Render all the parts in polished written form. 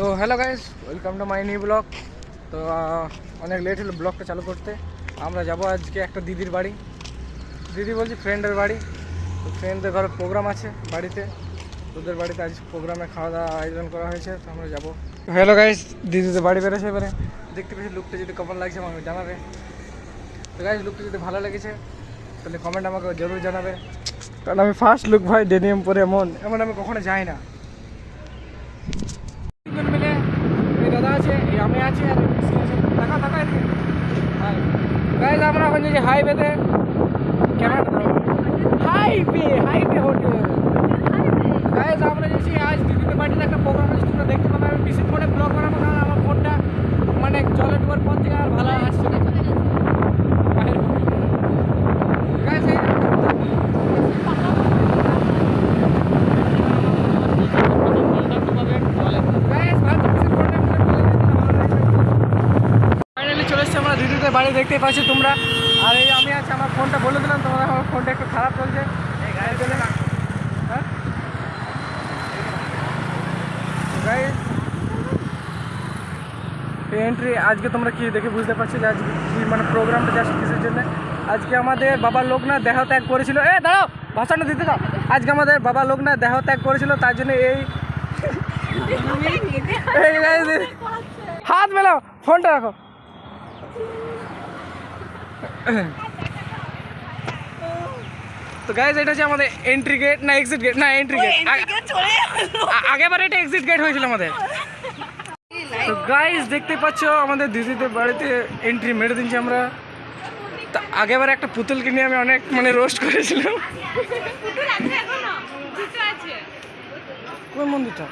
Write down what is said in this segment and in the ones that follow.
তো hello guys, welcome to my new blog. তো অনেক লেট হলো ব্লগটা চালু করতে। আমরা যাব আজকে একটা দিদির বাড়ি, দিদি বলছি ফ্রেন্ডের বাড়ি। তো ফ্রেন্ডদের ঘরে প্রোগ্রাম আছে বাড়িতে, তোদের বাড়িতে আজ প্রোগ্রামে খাওয়া দাওয়া আয়োজন করা হয়েছে, তো আমরা যাবো। হ্যালো গাইস, দিদিদের বাড়ি বেরোছে, এবারে দেখতে পেয়েছি লুকটা যদি কেমন লাগছে আমাকে জানাবে। তো গাইস, লুকটা যদি ভালো লেগেছে তাহলে কমেন্ট আমাকে জরুর জানাবে, কারণ আমি ফার্স্ট লুক ভাই ডেনিয়াম পরে এমন আমি কখনো যাই না। মিলে এই দাদা আছে, এই আমি আছি, আর টাকা টাকা গাইজ আমরা এখন যে হাইওয়েতে ক্যামেরা হাইওয়ে হোটেল গাইজ আমরা যেছি আজ দিদিদের বাড়িতে একটা প্রোগ্রাম আছে, তোমরা দেখতে পাবে। আমি বেশি ফোনে ব্লগ করাবো কারণ আমার ফোনটা মানে জলে ডুবার পর থেকে আর ভালো আসছে না। গাইজ দিদিদের বাড়ি দেখতে পাচ্ছি তোমরা, আর এই আমি আছি, আমার ফোনটা বলে দিলাম তোমরা, আমার ফোনটা একটু খারাপ চলছে। এন্ট্রি আজকে তোমরা কি দেখে বুঝতে পারছো যে আজকে কি মানে প্রোগ্রামটা জাস্ট কিসের জন্য। আজকে আমাদের বাবার লোক না দেহ ত্যাগ করেছিল, দাঁড়াও ভাষণটা দিতে দাও। আজকে আমাদের বাবার লোক না দেহ ত্যাগ করেছিল, তার জন্য এই হাত মেলাও, ফোনটা রাখো। তো গাইজ এটা হচ্ছে আমাদের এন্ট্রি গেট না এক্সিট গেট, না এন্ট্রি গেট, আগেবার এটা এক্সিট গেট হয়েছিল আমাদের। তো গাইজ দেখতে পাচ্ছ আমাদের দিদিদের বাড়িতে এন্ট্রি মেরে দিচ্ছি আমরা। তা আগেবার একটা পুতুলকে নিয়ে আমি অনেক মানে রোস্ট করেছিলাম। কোন মন্দিরটা?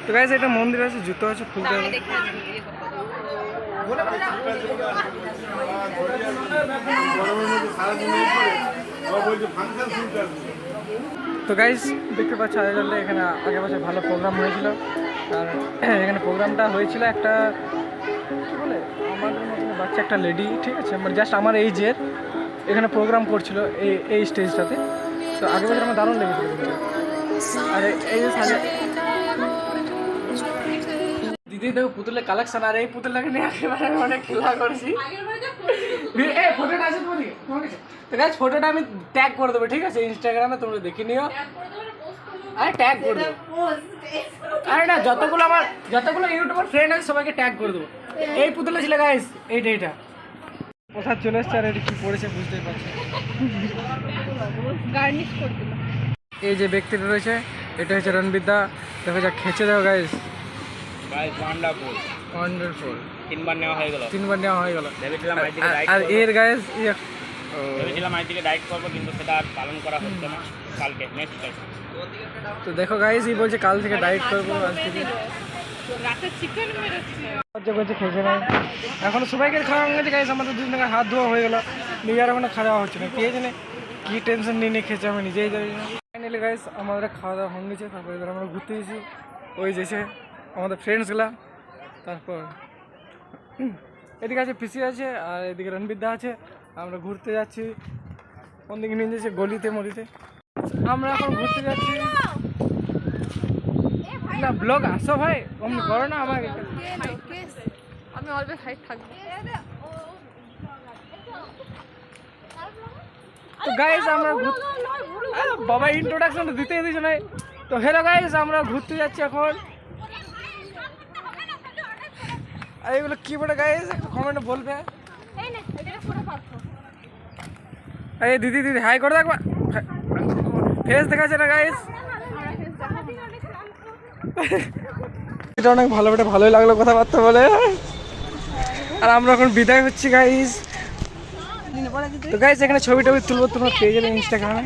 তো গাইজ এটা মন্দির আছে, জুতো আছে, খুলতে হবে। তো গাইজ দেখতে পাচ্ছ আয়োজনটা এখানে আগে বছর ভালো প্রোগ্রাম হয়েছিল, আর এখানে প্রোগ্রামটা হয়েছিল একটা কী বলে আমাদের মতন বাচ্চা একটা লেডি, ঠিক আছে, মানে জাস্ট আমার এইজের এখানে প্রোগ্রাম করছিল এই স্টেজটাতে। তো আগে বছর আমার দারুণ লেগেছিল। আর এই যে দিদি দেখো পুতুলের কালেকশন, আর এই পুতুলটাকে নিয়ে একেবারে আমি অনেক খেলা করছি। ফটোটা আছে তোমার কাছে? তো গাইজ ফটোটা আমি ট্যাগ করে দেবো, ঠিক আছে, ইনস্টাগ্রামে তোমরা দেখে নিও। আরে ট্যাগ করে দেবো, আরে না যতগুলো ইউটিউবার ফ্রেন্ড আছে সবাইকে ট্যাগ করে দেবো। এই পুতুলটা ছিল গাইজ, এইটা কোথায় চলে এসছে, আর এটা কি পড়েছে বুঝতেই পারছি। এই যে ব্যক্তিটা রয়েছে এটা হচ্ছে রণবীর দা, দেখো যা খেঁচে দেবো গাইজ। ওয়ান্ডারফুল তিনবার নেওয়া হয়ে গেল। আর এর গাইজ ভেবেছিলাম আইটিকে ডাইট করবো, কিন্তু সেটা আর পালন করা হচ্ছে না, কালকে নেক্সট টাইম। তো দেখো গাইজ এই বলছে কাল থেকে ডাইট করবো, আজ থেকে খেয়েছে না এখনো সবাইকে খাওয়া হয়ে গেছে গাইজ। আমাদের দুজন হাত ধোয়া হয়ে গেল, নিজের এখনো খাওয়া হচ্ছে না, কে জানে কি টেনশন নিয়ে খেয়েছে, আমি নিজেই জানি না। ফাইনালি গাইজ আমাদের খাওয়া দাওয়া হয়ে গেছে, তারপরে এবার আমরা ঘুরতে গেছি ওই যেছে আমাদের ফ্রেন্ডসগুলা। তারপর এদিকে আছে পিসি আছে, আর এদিকে রণবীর দা আছে। আমরা ঘুরতে যাচ্ছি, কোন দিকে নিয়ে যাচ্ছে গলিতে মলিতে, আমরা এখন ঘুরতে যাচ্ছি। না ব্লগ আসো ভাই, অমনি করো না আমাকে, আমি অলওয়েজ হাইট থাকবো। তো গাইজ আমরা বাবা ইন্ট্রোডাকশনটা দিতেই দিচ্ছে না। তো হ্যালো গাইজ, আমরা ঘুরতে যাচ্ছি এখন। আর এগুলো কি বলে গাইজ একটু কমেন্টে বলবে। এই দিদি হাই করে দেখবা, ফেস দেখাচ্ছে না গাইজ। এটা অনেক ভালোই লাগলো কথাবার্তা বলে। আর আমরা এখন বিদায় হচ্ছি গাইজ। তো গাইজ এখানে ছবি টবি তুলবো, তোমরা পেয়ে যাবে ইনস্টাগ্রামে।